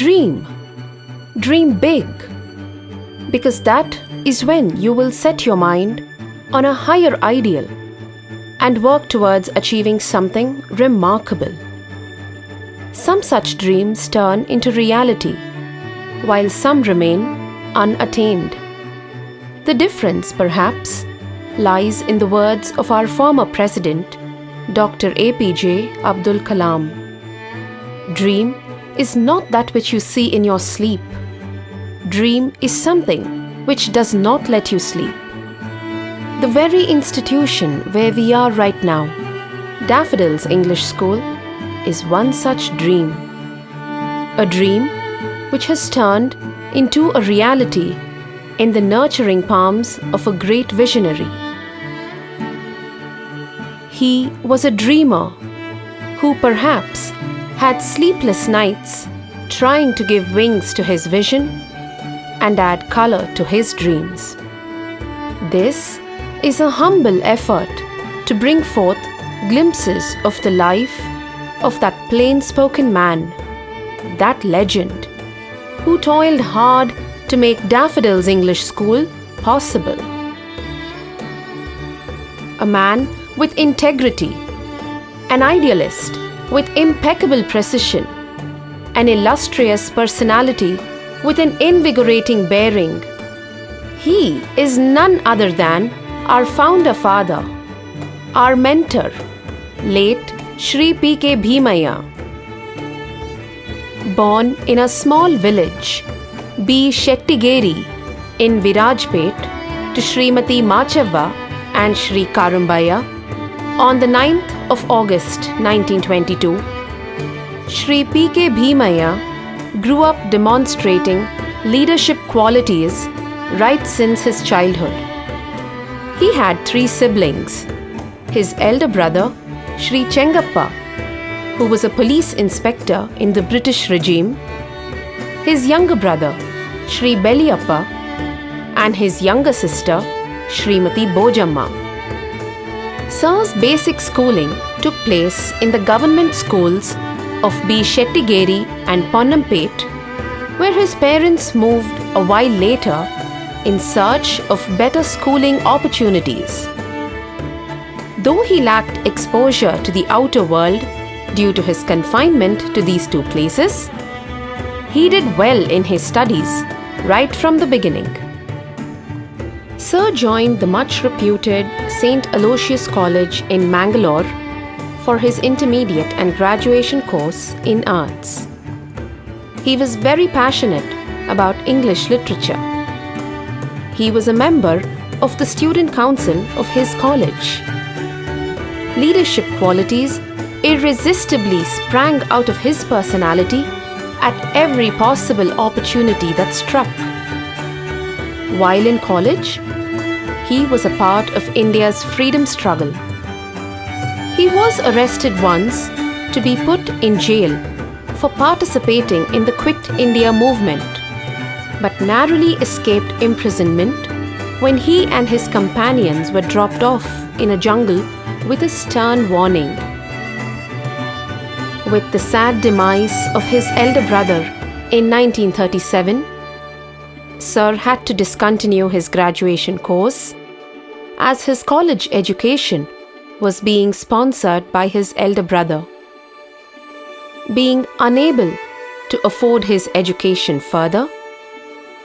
Dream. Dream big. Because that is when you will set your mind on a higher ideal and work towards achieving something remarkable. Some such dreams turn into reality, while some remain unattained. The difference, perhaps, lies in the words of our former President, Dr. APJ Abdul Kalam. Dream is not that which you see in your sleep. Dream is something which does not let you sleep. The very institution where we are right now, Daffodils English School, is one such dream. A dream which has turned into a reality in the nurturing palms of a great visionary. He was a dreamer who perhaps had sleepless nights trying to give wings to his vision and add color to his dreams. This is a humble effort to bring forth glimpses of the life of that plain-spoken man, that legend, who toiled hard to make Daffodils English School possible. A man with integrity, an idealist with impeccable precision, an illustrious personality with an invigorating bearing. He is none other than our founder father, our mentor, late Shri P.K. Bheemaiah. Born in a small village, B. Shettigeri, in Virajpet, to Srimati Machava and Shri Karumbaya, on the 9th of August 1922, Shri P.K. Bheemaiah grew up demonstrating leadership qualities right since his childhood. He had 3 siblings. His elder brother, Shri Chengappa, who was a police inspector in the British regime, his younger brother, Shri Beliyappa, and his younger sister, Srimati Bojamma. Sir's basic schooling took place in the government schools of B. Shettigeri and Ponnampet, where his parents moved a while later in search of better schooling opportunities. Though he lacked exposure to the outer world due to his confinement to these 2 places, he did well in his studies right from the beginning. Sir joined the much reputed St. Aloysius College in Mangalore for his intermediate and graduation course in arts. He was very passionate about English literature. He was a member of the student council of his college. Leadership qualities irresistibly sprang out of his personality at every possible opportunity that struck. While in college, he was a part of India's freedom struggle. He was arrested once to be put in jail for participating in the Quit India movement, but narrowly escaped imprisonment when he and his companions were dropped off in a jungle with a stern warning. With the sad demise of his elder brother in 1937, Sir had to discontinue his graduation course as his college education was being sponsored by his elder brother. Being unable to afford his education further,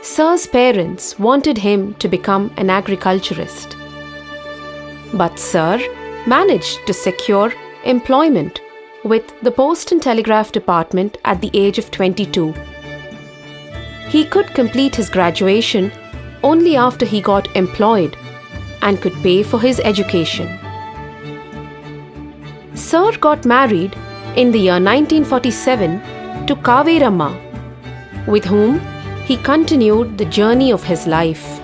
Sir's parents wanted him to become an agriculturist. But Sir managed to secure employment with the Post and Telegraph Department at the age of 22. He could complete his graduation only after he got employed and could pay for his education. Sir got married in the year 1947 to Kaveramma, with whom he continued the journey of his life.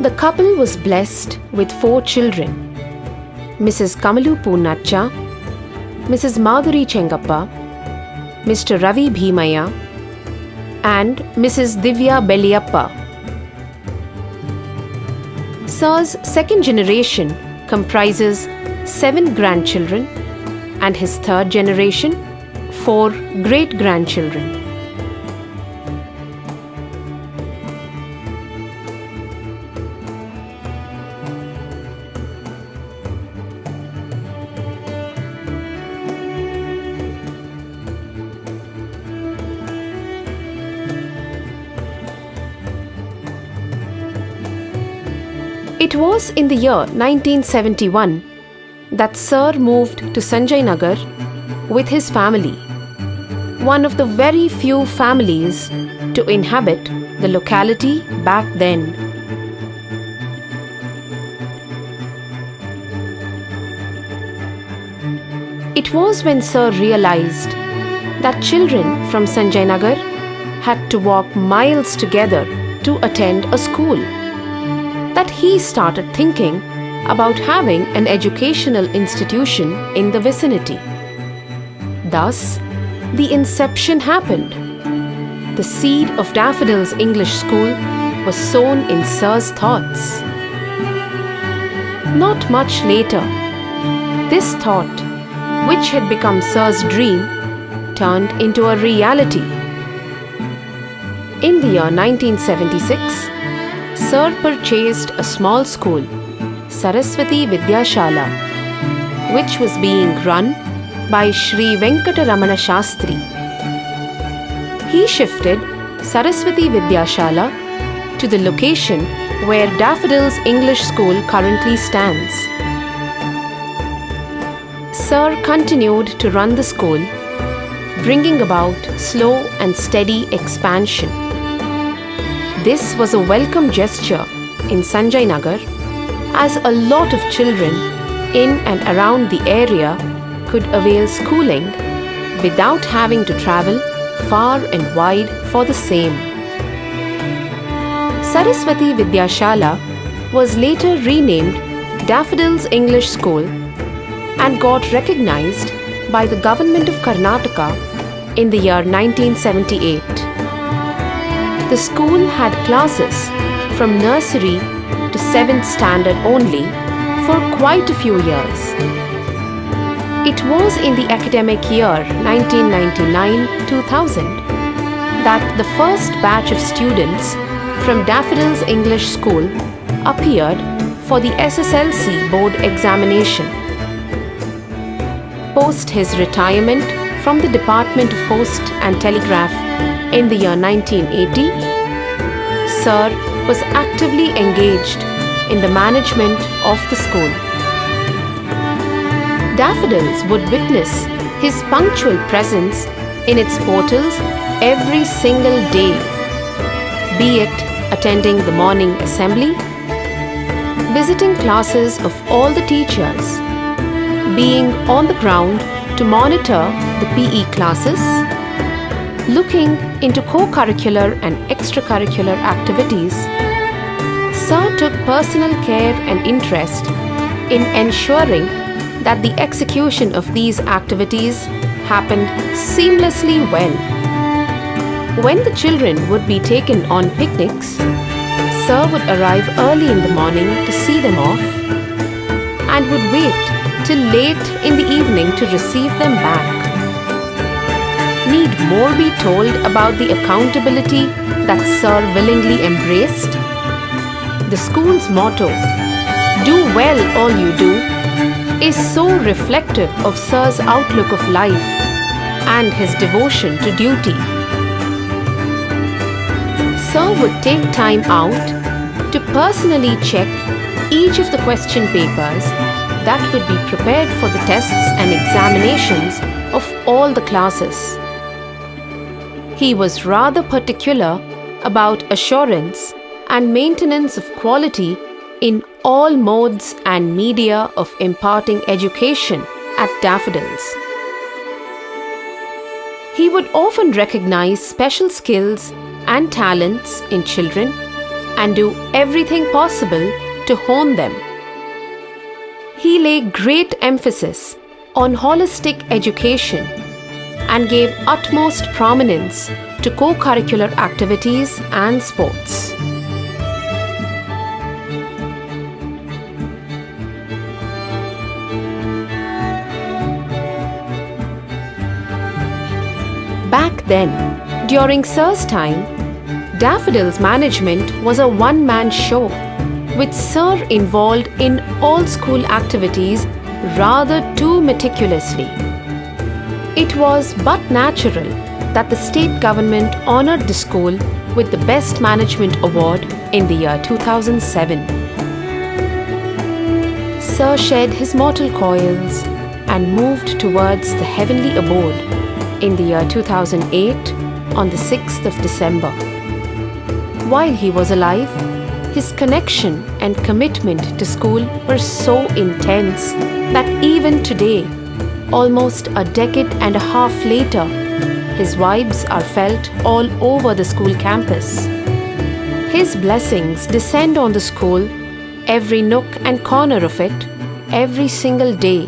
The couple was blessed with 4 children: Mrs. Kamalu Poonnacha, Mrs. Madhuri Chengappa, Mr. Ravi Bheemaiah, and Mrs. Divya Beliyappa. Sir's second generation comprises 7 grandchildren and his third generation 4 great-grandchildren. It was in the year 1971 that Sir moved to Sanjay Nagar with his family, one of the very few families to inhabit the locality back then. It was when Sir realized that children from Sanjay Nagar had to walk miles together to attend a school that he started thinking about having an educational institution in the vicinity. Thus, the inception happened. The seed of Daffodil's English School was sown in Sir's thoughts. Not much later, this thought, which had become Sir's dream, turned into a reality. In the year 1976, Sir purchased a small school, Saraswati Vidyashala, which was being run by Sri Venkataramana Shastri. He shifted Saraswati Vidyashala to the location where Daffodil's English School currently stands. Sir continued to run the school, bringing about slow and steady expansion. This was a welcome gesture in Sanjay Nagar, as a lot of children in and around the area could avail schooling without having to travel far and wide for the same. Saraswati Vidyashala was later renamed Daffodil's English School and got recognized by the Government of Karnataka in the year 1978. The school had classes from nursery to 7th standard only for quite a few years. It was in the academic year 1999-2000 that the first batch of students from Daffodil's English School appeared for the SSLC board examination. Post his retirement from the Department of Post and Telegraph in the year 1980, Sir was actively engaged in the management of the school. Daffodils would witness his punctual presence in its portals every single day, be it attending the morning assembly, visiting classes of all the teachers, being on the ground to monitor the PE classes, looking into co-curricular and extracurricular activities. Sir took personal care and interest in ensuring that the execution of these activities happened seamlessly well. When the children would be taken on picnics, Sir would arrive early in the morning to see them off and would wait till late in the evening to receive them back. Need more be told about the accountability that Sir willingly embraced? The school's motto, "Do well all you do," is so reflective of Sir's outlook of life and his devotion to duty. Sir would take time out to personally check each of the question papers that would be prepared for the tests and examinations of all the classes. He was rather particular about assurance and maintenance of quality in all modes and media of imparting education at Daffodils. He would often recognize special skills and talents in children and do everything possible to hone them. He laid great emphasis on holistic education and gave utmost prominence to co-curricular activities and sports. then. During Sir's time, Daffodils management was a one-man show, with Sir involved in all school activities rather too meticulously. It was but natural that the state government honored the school with the Best Management Award in the year 2007. Sir shed his mortal coils and moved towards the heavenly abode in the year 2008 on the 6th of December. While he was alive, his connection and commitment to school were so intense that even today, almost a decade and a half later, his vibes are felt all over the school campus. His blessings descend on the school, every nook and corner of it, every single day.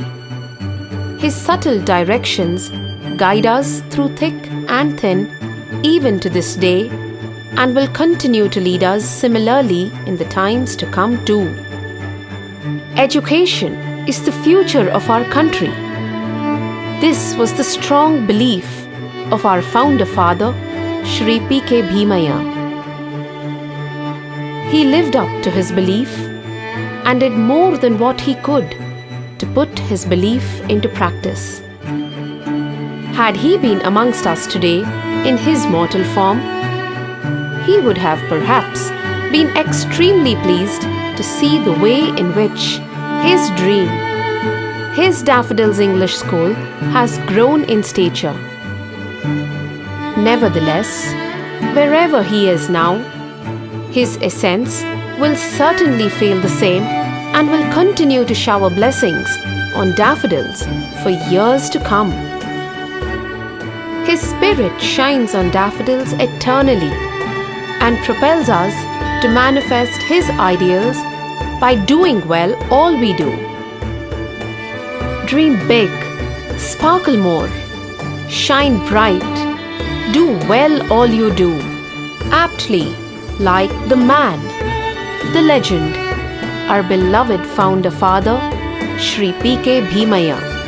His subtle directions guide us through thick and thin, even to this day, and will continue to lead us similarly in the times to come too. Education is the future of our country. This was the strong belief of our founder father, Shri P.K. Bheemaiah. He lived up to his belief and did more than what he could to put his belief into practice. Had he been amongst us today in his mortal form, he would have perhaps been extremely pleased to see the way in which his dream, his Daffodils English School, has grown in stature. Nevertheless, wherever he is now, his essence will certainly feel the same and will continue to shower blessings on daffodils for years to come. His spirit shines on daffodils eternally and propels us to manifest his ideals by doing well all we do. Dream big, sparkle more, shine bright, do well all you do, aptly like the man, the legend, our beloved founder father, Shri P.K. Bheemaiah.